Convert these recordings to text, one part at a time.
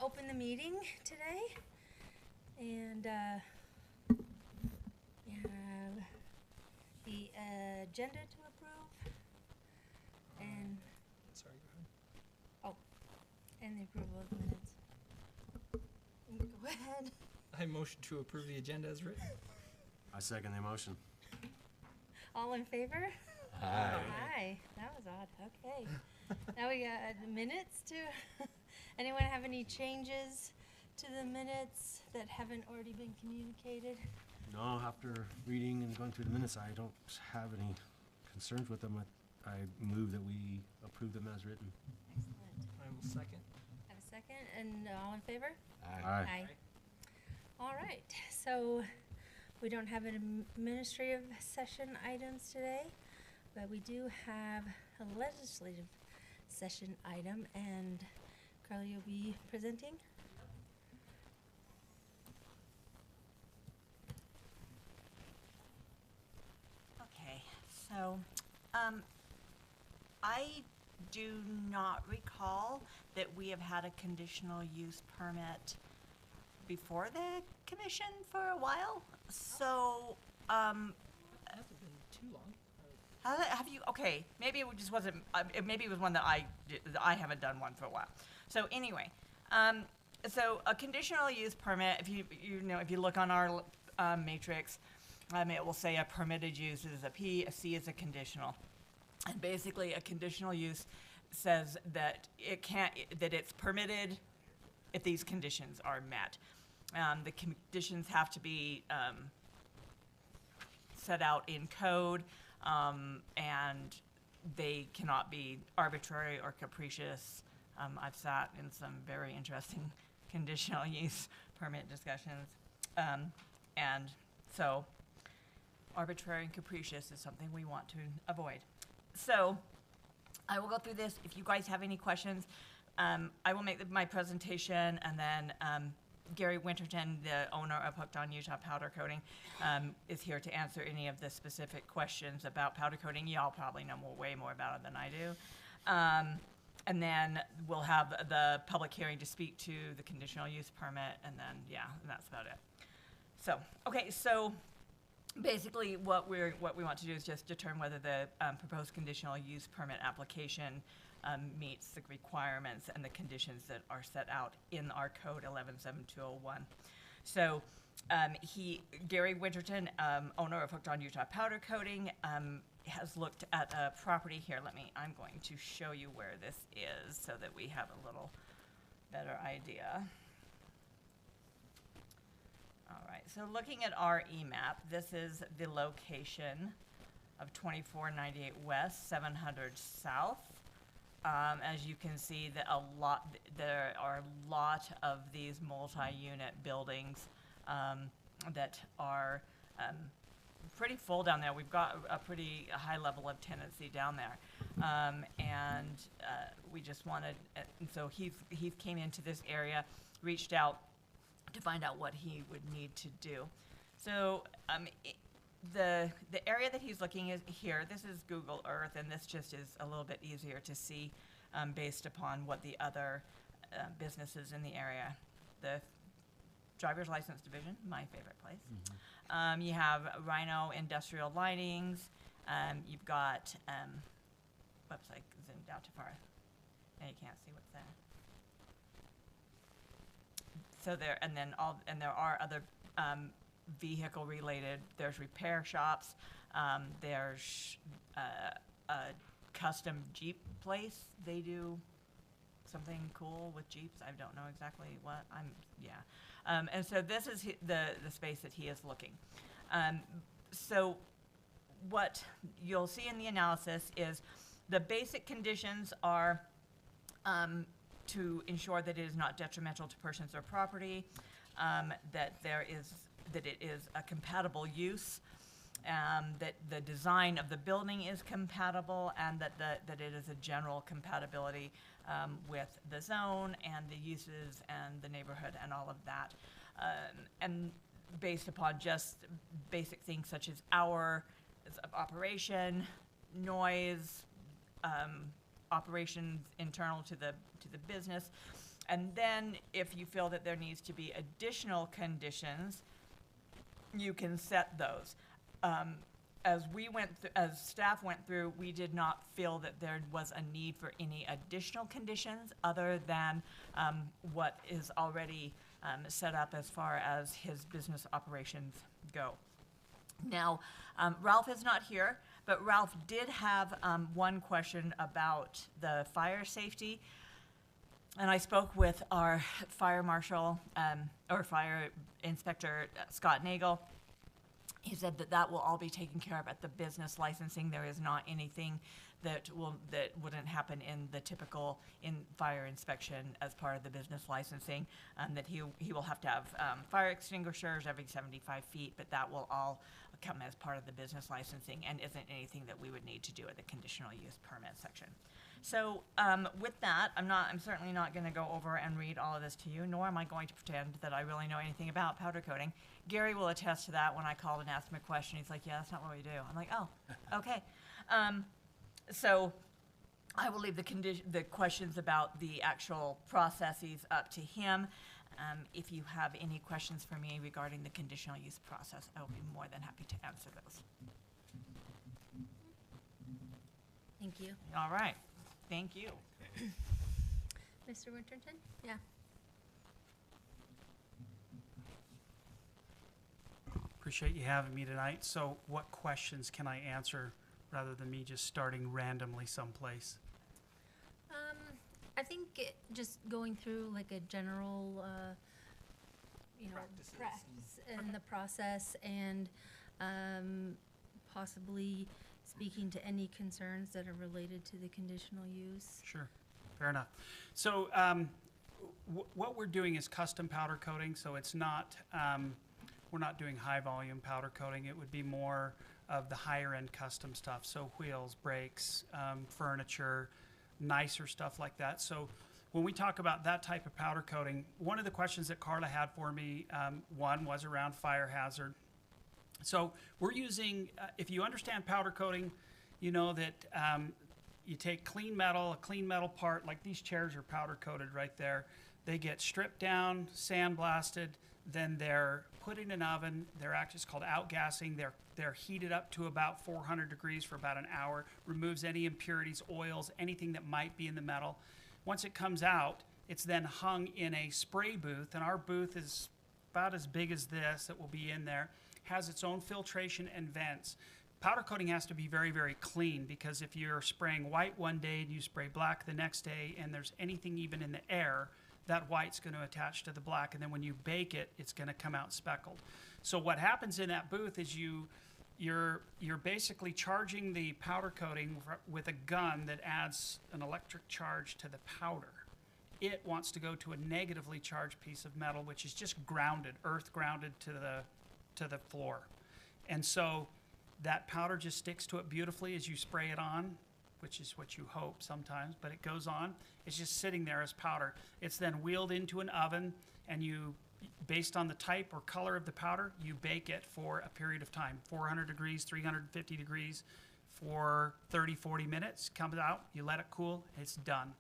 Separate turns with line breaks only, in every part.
open the meeting today, and we have the agenda to approve, and
Sorry, go ahead.
and the approval of the minutes. Go ahead.
I motion to approve the agenda as written.
I second the motion.
All in favor?
Aye.
Aye. That was odd. Okay. Now we got the minutes to. Anyone have any changes to the minutes that haven't already been communicated?
No, after reading and going through the minutes, I don't have any concerns with them. I move that we approve them as written.
Excellent.
I will second.
Have a second, and all in favor?
Aye.
All right, so we don't have an administrative session items today, but we do have a legislative session item, and Carly, you'll be presenting?
Okay, so, I do not recall that we have had a conditional use permit before the commission for a while, so,
It hasn't been too long.
have you, okay, maybe it just wasn't, maybe it was one that I haven't done one for a while. So anyway, so a conditional use permit, if you look on our, matrix, it will say a permitted use is a P, a C is a conditional. And basically, a conditional use says that that it's permitted if these conditions are met. The conditions have to be set out in code, and they cannot be arbitrary or capricious. I've sat in some very interesting conditional use permit discussions, and so arbitrary and capricious is something we want to avoid. So I will go through this. If you guys have any questions, I will make my presentation, and then Gary Winterton, the owner of Hooked on Utah Powder Coating, is here to answer any of the specific questions about powder coating. Y'all probably know way more about it than I do. And then we'll have the public hearing to speak to the conditional use permit, and then, yeah, and that's about it. So, okay, so basically what we want to do is just determine whether the proposed conditional use permit application meets the requirements and the conditions that are set out in our code 117201. So Gary Winterton, owner of Hooked on Utah Powder Coating, has looked at a property here. I'm going to show you where this is so that we have a little better idea. All right, so looking at our EMAP, this is the location of 2498 West, 700 South. As you can see, there are a lot of these multi-unit buildings that are pretty full down there. We've got a pretty high level of tenancy down there, and we just wanted. And so he came into this area, reached out to find out what he would need to do. So the area that he's looking at here, this is Google Earth, and this just is a little bit easier to see based upon what the other businesses in the area. The Driver's License Division, my favorite place. Mm-hmm. You have Rhino Industrial Linings. You've got, whoops, I zoomed out too far, and you can't see what's there. So there, and there are other vehicle related. There's repair shops. There's a custom Jeep place. They do something cool with Jeeps. I don't know exactly what. And so this is the space that he is looking. So what you'll see in the analysis is the basic conditions are to ensure that it is not detrimental to persons or property, that it is a compatible use, that the design of the building is compatible, and that it is a general compatibility with the zone and the uses and the neighborhood and all of that, and based upon just basic things such as hours of operation, noise, operations internal to the business, And then if you feel that there needs to be additional conditions, you can set those. As staff went through, we did not feel that there was a need for any additional conditions other than what is already set up as far as his business operations go. Now, Ralph is not here, but Ralph did have one question about the fire safety. And I spoke with our fire marshal, or fire inspector, Scott Nagel. He said that that will all be taken care of at the business licensing. There is not anything that wouldn't happen in the typical fire inspection as part of the business licensing. That he will have to have fire extinguishers every 75 feet, but that will all come as part of the business licensing and isn't anything that we would need to do at the conditional use permit section. So with that, I'm certainly not going to go over and read all of this to you, nor am I going to pretend that I really know anything about powder coating. Gary will attest to that. When I called and asked him a question, he's like, yeah, that's not what we do. I'm like, oh, okay. So I will leave the questions about the actual processes up to him. If you have any questions for me regarding the conditional use process, I will be more than happy to answer those.
Thank you.
All right. Thank you.
Mr. Winterton? Yeah.
Appreciate you having me tonight. So what questions can I answer rather than me just starting randomly someplace?
I think just going through like a general,
Practices
practice and the process, and possibly speaking to any concerns that are related to the conditional use.
Sure, fair enough. So what we're doing is custom powder coating. So it's not, we're not doing high volume powder coating. It would be more of the higher end custom stuff. So wheels, brakes, furniture, nicer stuff like that. So when we talk about that type of powder coating, one of the questions that Carla had for me, one was around fire hazard. So we're using, if you understand powder coating, you know that you take a clean metal part, like these chairs are powder coated right there. They get stripped down, sandblasted, then they're put in an oven. It's called outgassing. They're heated up to about 400 degrees for about an hour, removes any impurities, oils, anything that might be in the metal. Once it comes out, it's then hung in a spray booth, and our booth is about as big as this that will be in there. Has its own filtration and vents. Powder coating has to be very, very clean, because if you're spraying white one day and you spray black the next day and there's anything even in the air, that white's going to attach to the black, and then when you bake it, it's going to come out speckled. So what happens in that booth is you're basically charging the powder coating with a gun that adds an electric charge to the powder. It wants to go to a negatively charged piece of metal, which is just grounded, earth grounded to the floor. And so that powder just sticks to it beautifully as you spray it on, which is what you hope sometimes, but it goes on. It's just sitting there as powder. It's then wheeled into an oven, and you, based on the type or color of the powder, you bake it for a period of time, 400 degrees, 350 degrees for 30, 40 minutes. Comes out, you let it cool, it's done.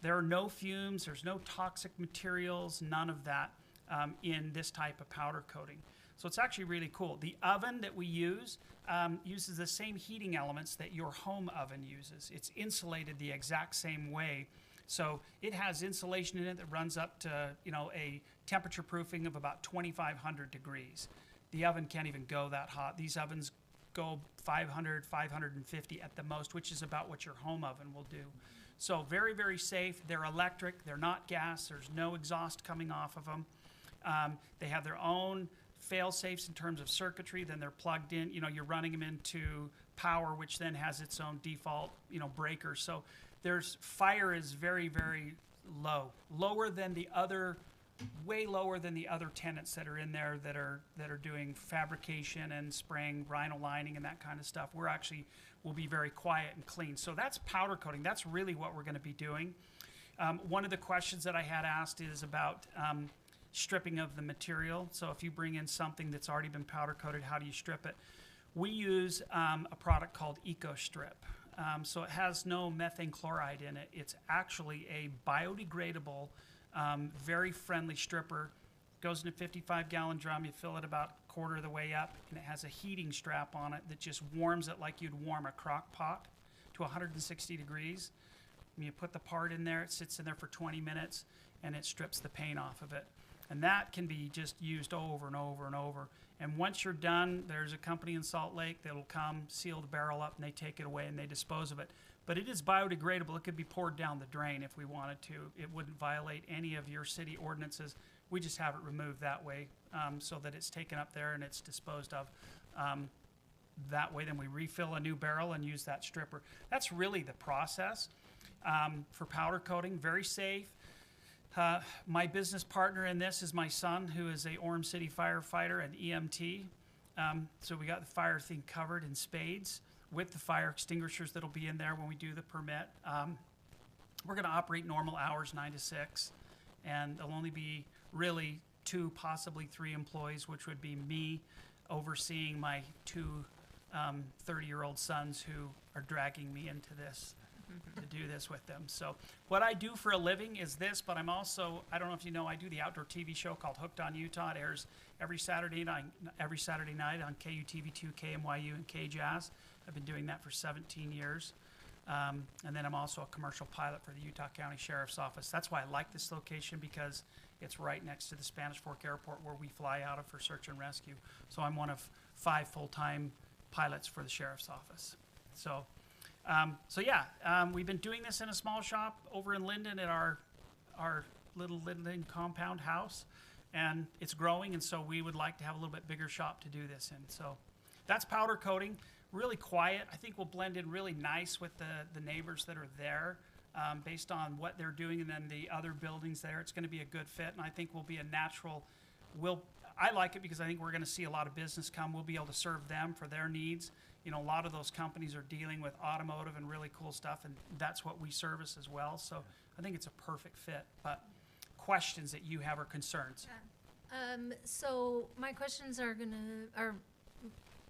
There are no fumes, there's no toxic materials, none of that in this type of powder coating. So it's actually really cool. The oven that we use uses the same heating elements that your home oven uses. It's insulated the exact same way. So it has insulation in it that runs up to, a temperature proofing of about 2,500 degrees. The oven can't even go that hot. These ovens go 500, 550 at the most, which is about what your home oven will do. So very, very safe. They're electric. They're not gas. There's no exhaust coming off of them. They have their own fail-safes in terms of circuitry. Then they're plugged in. You're running them into power, which then has its own default, breaker. So fire is very, very low, way lower than the other tenants that are in there that are doing fabrication and spraying rhino lining and that kind of stuff. We'll be very quiet and clean. So that's powder coating. That's really what we're going to be doing. One of the questions that I had asked is about stripping of the material. So if you bring in something that's already been powder coated, how do you strip it? We use a product called EcoStrip. So it has no methane chloride in it. It's actually a biodegradable Very friendly stripper. Goes in a 55-gallon drum. You fill it about a quarter of the way up, and it has a heating strap on it that just warms it like you'd warm a crock pot to 160 degrees. When you put the part in there, it sits in there for 20 minutes, and it strips the paint off of it. And that can be just used over and over and over. And once you're done, there's a company in Salt Lake that'll come, seal the barrel up, and they take it away and they dispose of it. But it is biodegradable. It could be poured down the drain if we wanted to. It wouldn't violate any of your city ordinances. We just have it removed that way, so that it's taken up there and it's disposed of. That way, then we refill a new barrel and use that stripper. That's really the process for powder coating. Very safe. My business partner in this is my son, who is a Orem City firefighter and EMT. So we got the fire thing covered in spades with the fire extinguishers that'll be in there when we do the permit. We're going to operate normal hours, 9 to 6, and there'll only be really 2, possibly 3 employees, which would be me overseeing my 2 30-year-old sons who are dragging me into this to do this with them. So what I do for a living is this, but I'm also, I don't know if you know, I do the outdoor TV show called Hooked on Utah. It airs every Saturday night on KUTV2, KMYU, and KJazz. I've been doing that for 17 years. And then I'm also a commercial pilot for the Utah County Sheriff's Office. That's why I like this location, because it's right next to the Spanish Fork Airport where we fly out of for search and rescue. So I'm one of 5 full-time pilots for the Sheriff's Office. So, we've been doing this in a small shop over in Linden at our little Linden compound house, and it's growing, and so we would like to have a little bit bigger shop to do this in. So that's powder coating. Really quiet. I think we'll blend in really nice with the neighbors that are there, based on what they're doing, and then the other buildings there. It's going to be a good fit, and I think we'll be a natural. I like it because I think we're going to see a lot of business come. We'll be able to serve them for their needs. You know, a lot of those companies are dealing with automotive and really cool stuff, and that's what we service as well. So I think it's a perfect fit. But questions that you have or concerns?
So my questions are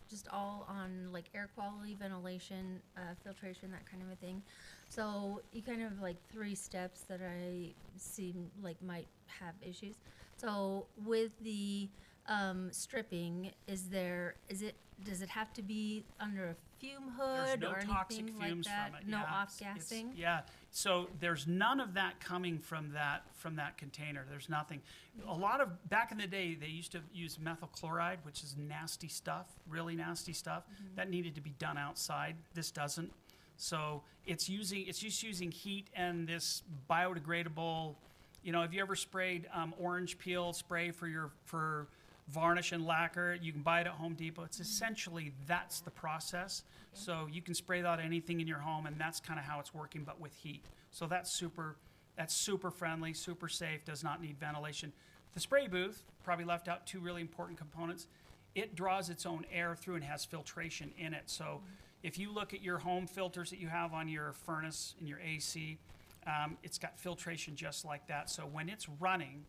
just all on like air quality, ventilation, filtration, that kind of a thing. So you kind of like 3 steps that I seem like might have issues. So with the stripping, does it have to be under a fume hood
There's no
or
toxic
anything
fumes
like that?
from it.
No
Yeah,
off-gassing?
Yeah, so there's none of that coming from that container. There's nothing. A lot of, back in the day, they used to use methyl chloride, which is nasty stuff, really nasty stuff. That needed to be done outside. This doesn't. So it's just using heat and this biodegradable. You know, have you ever sprayed orange peel spray for varnish and lacquer? You can buy it at Home Depot. It's essentially, that's the process. Okay. So you can spray that on anything in your home, and that's kind of how it's working, but with heat. So that's super friendly, super safe, does not need ventilation. The spray booth probably left out 2 really important components. It draws its own air through and has filtration in it. So if you look at your home filters that you have on your furnace and your AC, it's got filtration just like that. So when it's running,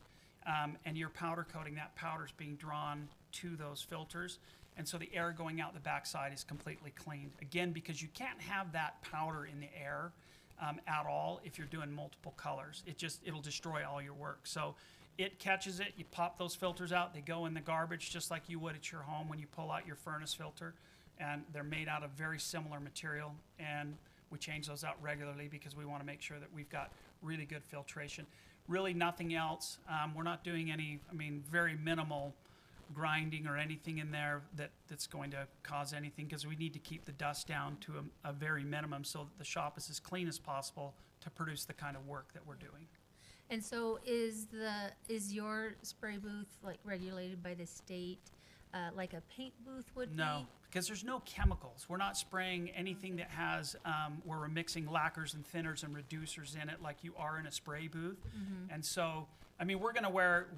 and you're powder coating, that powder's being drawn to those filters, and so the air going out the backside is completely cleaned. Again, because you can't have that powder in the air at all if you're doing multiple colors. It'll destroy all your work. So it catches it, you pop those filters out, they go in the garbage just like you would at your home when you pull out your furnace filter, and they're made out of very similar material, and we change those out regularly because we want to make sure that we've got really good filtration. Really nothing else. We're not doing any, very minimal grinding or anything in there that's going to cause anything, because we need to keep the dust down to a very minimum so that the shop is as clean as possible to produce the kind of work that we're doing.
And so is your spray booth like regulated by the state, like a paint booth would be?
No, because there's no chemicals. We're not spraying anything that has, where we're mixing lacquers and thinners and reducers in it like you are in a spray booth. And so, we're going to wear,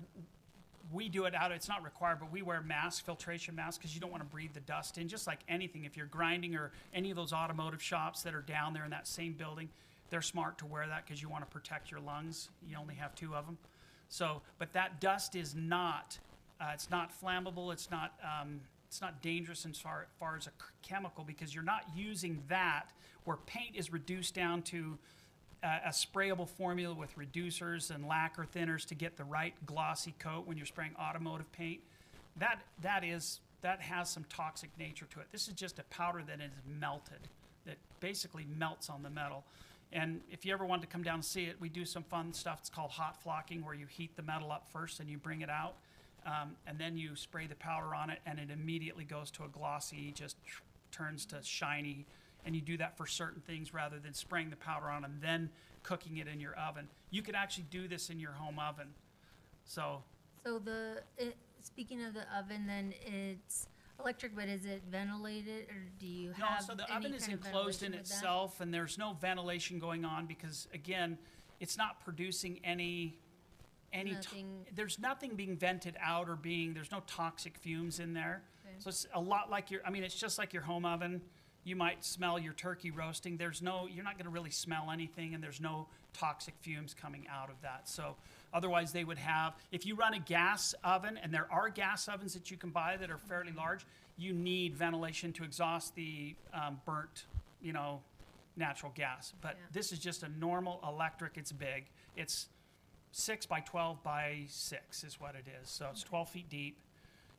we do it it's not required, but we wear masks, filtration masks, because you don't want to breathe the dust in. Just like anything, if you're grinding, or any of those automotive shops that are down there in that same building, they're smart to wear that because you want to protect your lungs. You only have 2 of them. So, but that dust is not, it's not flammable. It's not dangerous as far as a chemical, because you're not using that where paint is reduced down to a sprayable formula with reducers and lacquer thinners to get the right glossy coat when you're spraying automotive paint. That has some toxic nature to it. This is just a powder that is melted, that basically melts on the metal. And if you ever want to come down and see it, we do some fun stuff. It's called hot flocking, where you heat the metal up first and you bring it out. And then you spray the powder on it, and it immediately goes to a glossy, just turns to shiny. And you do that for certain things rather than spraying the powder on and then cooking it in your oven. You could actually do this in your home oven. So
Speaking of the oven, then it's electric, but is it ventilated, or do you
no,
have
so the
any
oven is
kind of
enclosed in
ventilation with that?
itself, and there's no ventilation going on because, again, it's not producing any
Nothing.
there's nothing being vented out or there's no toxic fumes in there.
Okay.
So it's a lot like it's just like your home oven. You might smell your turkey roasting. You're not going to really smell anything, and there's no toxic fumes coming out of that. So otherwise they would have, if you run a gas oven, and there are gas ovens that you can buy that are fairly large, you need ventilation to exhaust the burnt, natural gas. But
Yeah.
this is just a normal electric. It's big. It's 6 by 12 by 6 is what it is. So it's 12 feet deep.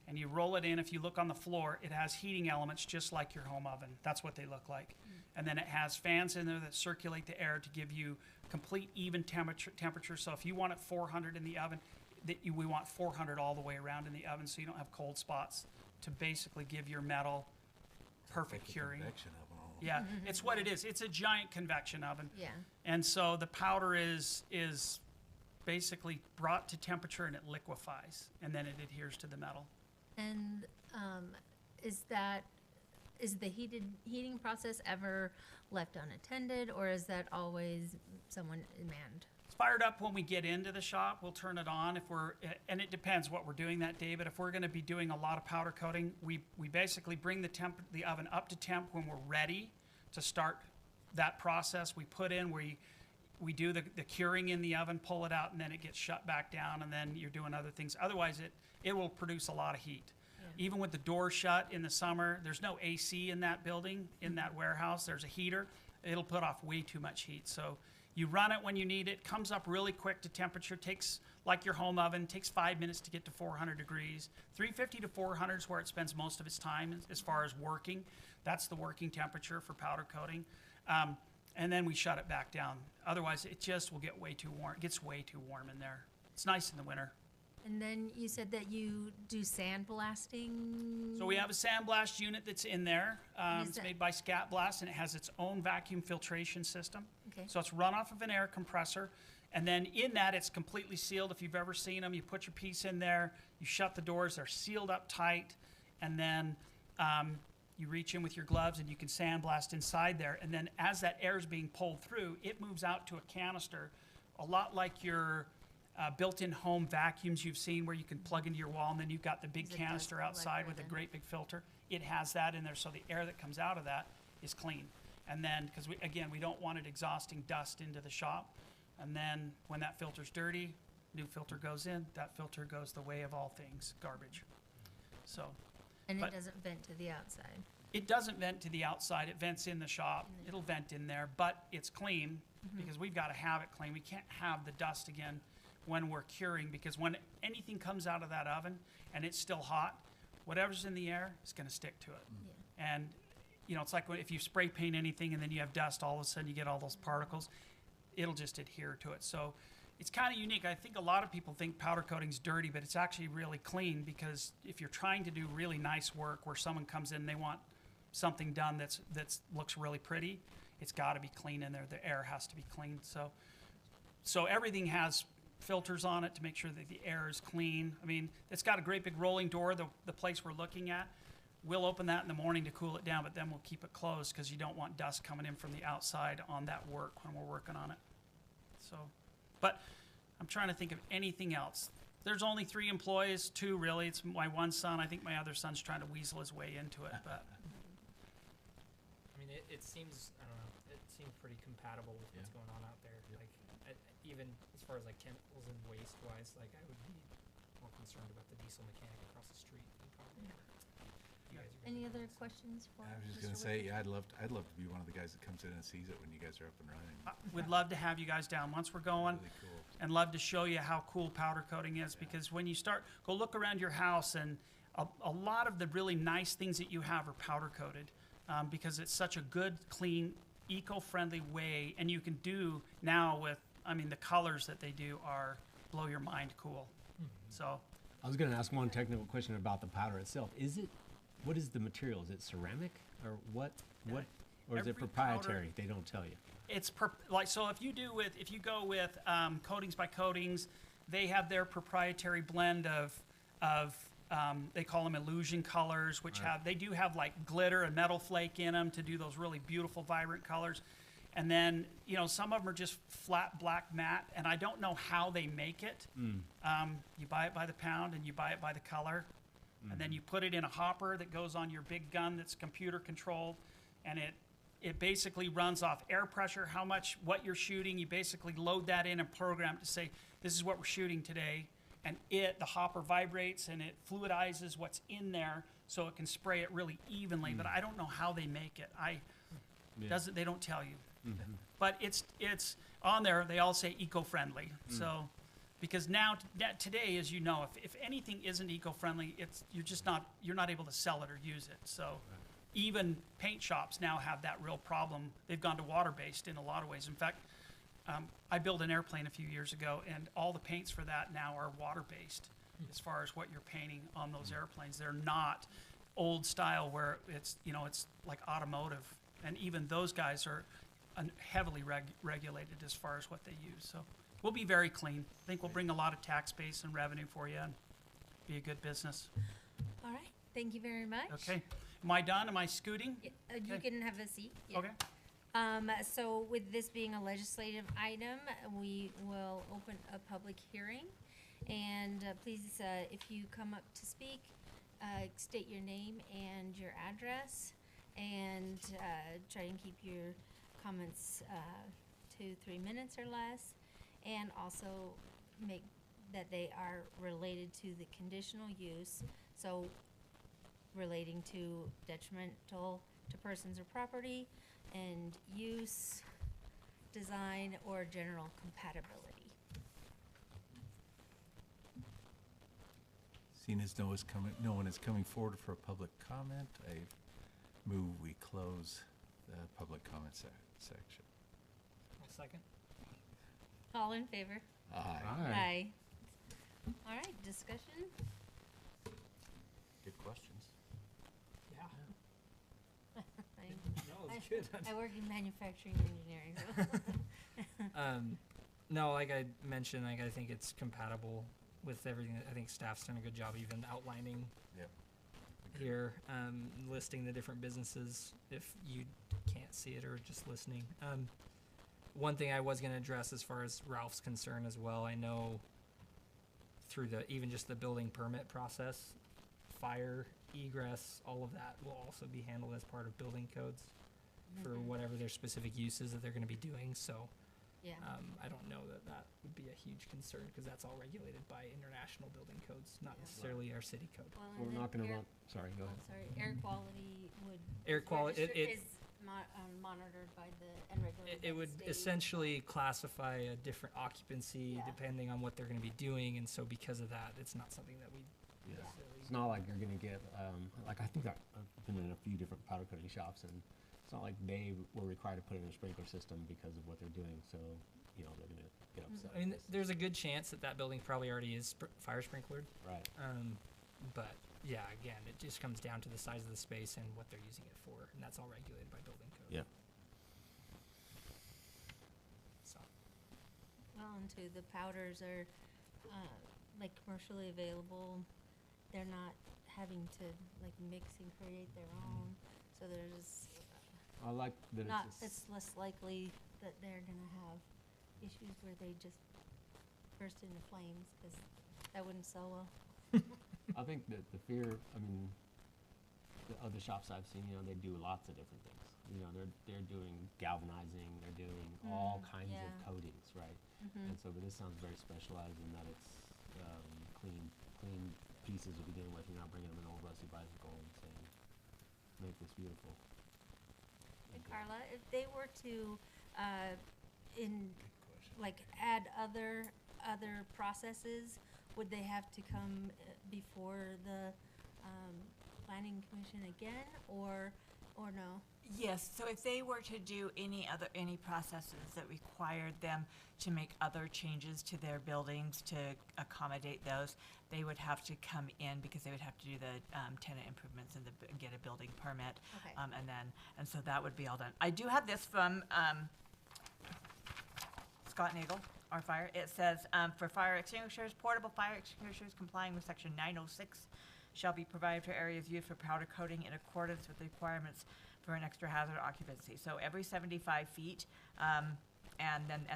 And you roll it in. If you look on the floor, it has heating elements just like your home oven. That's what they look like. And then it has fans in there that circulate the air to give you complete even temperature. So if you want it 400 in the oven, we want 400 all the way around in the oven, so you don't have cold spots, to basically give your metal perfect curing. Yeah, it's what it is. It's a giant convection oven.
Yeah.
And so the powder is basically brought to temperature, and it liquefies, and then it adheres to the metal.
And is the heating process ever left unattended, or is that always someone manned?
It's fired up when we get into the shop. We'll turn it on and it depends what we're doing that day. But if we're going to be doing a lot of powder coating, we basically bring the oven up to temp when we're ready to start that process. We put in we do the curing in the oven, pull it out, and then it gets shut back down, and then you're doing other things. Otherwise, it will produce a lot of heat.
Yeah.
Even with the door shut in the summer, there's no AC in that building, in that warehouse. There's a heater. It'll put off way too much heat. So you run it when you need it. Comes up really quick to temperature. Takes, like your home oven, takes 5 minutes to get to 400 degrees. 350 to 400 is where it spends most of its time as far as working. That's the working temperature for powder coating. And then we shut it back down. Otherwise, it just will get way too warm. It gets way too warm in there. It's nice in the winter.
And then you said that you do sandblasting.
So we have a sandblast unit that's in there. It's made by Scat Blast, and it has its own vacuum filtration system.
Okay.
So it's run off of an air compressor. And then in that, it's completely sealed. If you've ever seen them, you put your piece in there, you shut the doors, they're sealed up tight, and then you reach in with your gloves and you can sandblast inside there. And then as that air is being pulled through, it moves out to a canister, a lot like your built-in home vacuums you've seen, where you can plug into your wall, and then you've got the big
Is it
canister
just
outside
like
with
that
a
then?
great big filter. It has that in there, so the air that comes out of that is clean. And then, because we don't want it exhausting dust into the shop. And then when that filter's dirty, new filter goes in. That filter goes the way of all things, garbage. So
And
but-
it doesn't vent to the outside.
it doesn't vent to the outside. It vents in the shop. It'll vent in there, but it's clean because we've got to have it clean. We can't have the dust again when we're curing, because when anything comes out of that oven and it's still hot, whatever's in the air is going to stick to it.
Yeah.
And it's like if you spray paint anything and then you have dust, all of a sudden you get all those particles. It'll just adhere to it. So it's kind of unique. I think a lot of people think powder coating's dirty, but it's actually really clean, because if you're trying to do really nice work where someone comes in and they want something done that's looks really pretty, it's got to be clean in there. The air has to be clean. So everything has filters on it to make sure that the air is clean. I mean, it's got a great big rolling door, the place we're looking at. We'll open that in the morning to cool it down, but then we'll keep it closed because you don't want dust coming in from the outside on that work when we're working on it. So, but I'm trying to think of anything else. There's only 3 employees, 2 really. It's my one son. I think my other son's trying to weasel his way into it, but
I mean, it seems, I don't know, it seems pretty compatible with what's going on out there.
Yep.
Like, even as far as like chemicals and waste wise, like I would be more concerned about the diesel mechanic across the street than probably. You guys are gonna
Any
be
other
doing, so.
questions for
I was just
Mr.
gonna say,
Whitman?
yeah, I'd love to be one of the guys that comes in and sees it when you guys are up and running.
We'd love to have you guys down once we're going.
Really cool.
And love to show you how cool powder coating is, because when you start, go look around your house, and a lot of the really nice things that you have are powder coated, because it's such a good, clean, eco-friendly way, and you can do now with, I mean, the colors that they do are blow your mind cool. So,
I was gonna ask one technical question about the powder itself. What is the material? Is it ceramic or what, or is
Every
it proprietary? They don't tell you.
it's so if you go with Coatings by Coatings, they have their proprietary blend of they call them illusion colors, which
Right.
they do have like glitter and metal flake in them to do those really beautiful, vibrant colors. And then, some of them are just flat black matte, and I don't know how they make it. You buy it by the pound, and you buy it by the color, and then you put it in a hopper that goes on your big gun that's computer controlled, and it basically runs off air pressure, what you're shooting. You basically load that in and program to say, this is what we're shooting today, and the hopper vibrates and it fluidizes what's in there so it can spray it really evenly. But I don't know how they make it. They don't tell you. But it's on there. They all say eco-friendly. So, because now today, as you know, if anything isn't eco-friendly, you're not able to sell it or use it. So, even paint shops now have that real problem. They've gone to water-based in a lot of ways. In fact, I built an airplane a few years ago, and all the paints for that now are water-based. As far as what you're painting on those airplanes, they're not old style where it's like automotive, and even those guys are heavily regulated as far as what they use. So we'll be very clean. I think we'll bring a lot of tax base and revenue for you and be a good business.
All right, thank you very much.
Okay. Am I done? Am I scooting?
Yeah, you
Okay.
can have a seat. Yeah.
Okay.
So with this being a legislative item, we will open a public hearing. And please, if you come up to speak, state your name and your address, and try and keep your comments to 3 minutes or less, and also make that they are related to the conditional use, so relating to detrimental to persons or property, and use, design, or general compatibility.
Seeing as no one is coming forward for a public comment, I move we close the public comment section.
I'll second.
All in favor?
Aye.
Aye. All right, discussion?
Good questions.
Yeah.
I-
No, it's good.
I work in manufacturing engineering, so.
No, like I mentioned, I think it's compatible with everything. I think staff's done a good job even outlining
Yep.
here, listing the different businesses if you can't see it or just listening. One thing I was going to address as far as Ralph's concerned as well, I know through even just the building permit process, fire, egress, all of that will also be handled as part of building codes for whatever their specific uses that they're going to be doing. So
Yeah.
I don't know that would be a huge concern because that's all regulated by international building codes, not
Yeah.
necessarily our city code.
Well,
We're
and then
not gonna
air-
run, sorry, go ahead.
Sorry, air quality would.
Air quality,
is monitored by and regulated by
it
the
would
state.
essentially classify a different occupancy
Yeah.
depending on what they're going to be doing, and so because of that, it's not something that we
Yeah.
necessarily.
It's not like you're gonna get, like, I think I've been in a few different powder coating shops, and it's not like they were required to put in a sprinkler system because of what they're doing, so, they're gonna get upset.
I mean, there's a good chance that building probably already is fire sprinklered.
Right.
But yeah, again, it just comes down to the size of the space and what they're using it for, and that's all regulated by building code.
Yeah.
So,
Well, and two, the powders are, like commercially available. They're not having to like mix and create their own, so there's
I like that
not,
it's just,
it's less likely that they're gonna have issues where they just burst into flames, cause that wouldn't sell well.
I think that the fear, the other shops I've seen, they do lots of different things. They're doing galvanizing, they're doing all kinds of
yeah.
coatings, right? And so, but this sounds very specialized in that it's clean pieces to begin with. You're not bringing them an old rusty bicycle and saying, make this beautiful.
And Carla, if they were to, in,
Good question.
like, add other processes, would they have to come before the, planning commission again, or no?
Yes, so if they were to do any processes that required them to make other changes to their buildings to accommodate those, they would have to come in because they would have to do the tenant improvements and get a building permit.
Okay.
And so that would be all done. I do have this from Scott Nagel, our fire. It says, for fire extinguishers, portable fire extinguishers complying with section 906 shall be provided for areas used for powder coating in accordance with the requirements for an extra hazard occupancy. So every 75 feet, and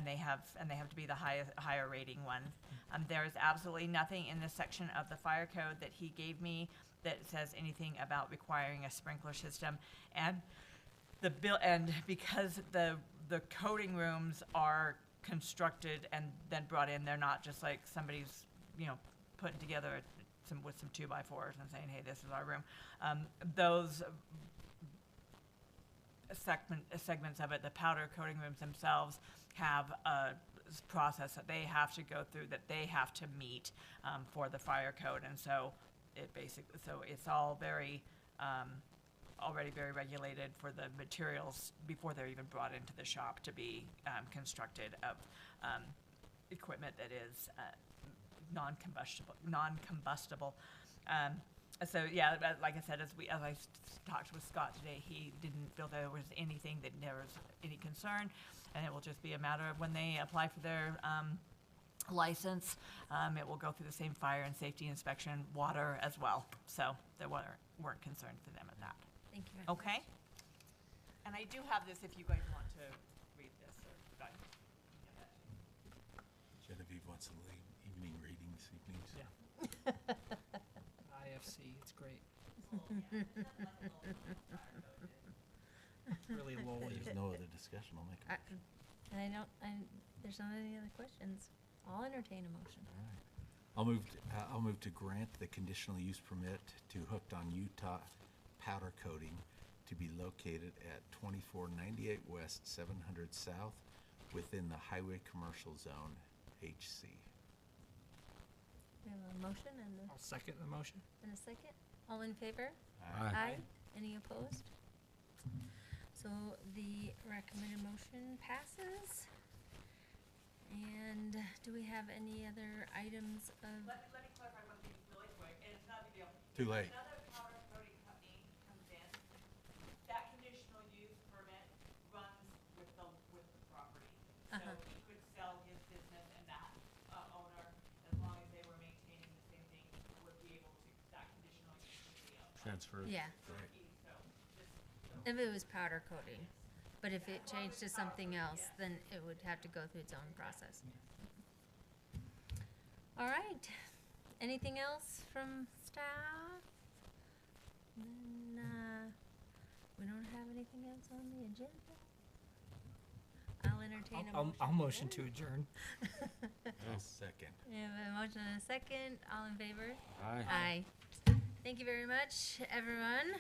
they have to be the higher rating one. There is absolutely nothing in this section of the fire code that he gave me that says anything about requiring a sprinkler system. And because the coating rooms are constructed and then brought in, they're not just like somebody's, putting together with some 2x4s and saying, hey, this is our room. Those segments of it, the powder coating rooms themselves have a process that they have to go through, that they have to meet for the fire code. And so it's all very, already very regulated for the materials before they're even brought into the shop to be constructed of equipment that is non-combustible. So yeah, like I said, as I talked with Scott today, he didn't feel there was anything that there was any concern, and it will just be a matter of when they apply for their license, it will go through the same fire and safety inspection, water as well. So there weren't concerns for them at that.
Thank you.
Okay? And I do have this if you guys want to read this.
Genevieve wants a late evening reading this evening. So.
Yeah. IFC, it's great. It's really
If
lowly.
there's no other discussion, I'll make a motion.
There's not any other questions. I'll entertain a motion.
All right. I'll move to grant the conditional use permit to Hooked on Utah Powder Coating to be located at 2498 West, 700 South, within the Highway Commercial Zone, HC.
We have a motion and
I'll second the motion.
a second. All in favor?
Aye.
Any opposed? So the recommended motion passes. And do we have any other items of,
Let me clarify one thing really quick, and it's not a big deal.
Too late.
Another powder coating company comes in, that conditional use permit runs with the property. So
Uh-huh.
he could sell his business and that owner, as long as they were maintaining the same thing, would be able to, that conditional use would be applied.
Transfer.
yeah,
So
if it was powder coating. But if it changed to something else, then it would have to go through its own process. All right. Anything else from staff? Then, we don't have anything else on the agenda. I'll entertain a motion.
I'll motion to adjourn.
I'll second.
We have a motion and a second. All in favor?
Aye.
Aye. Thank you very much, everyone.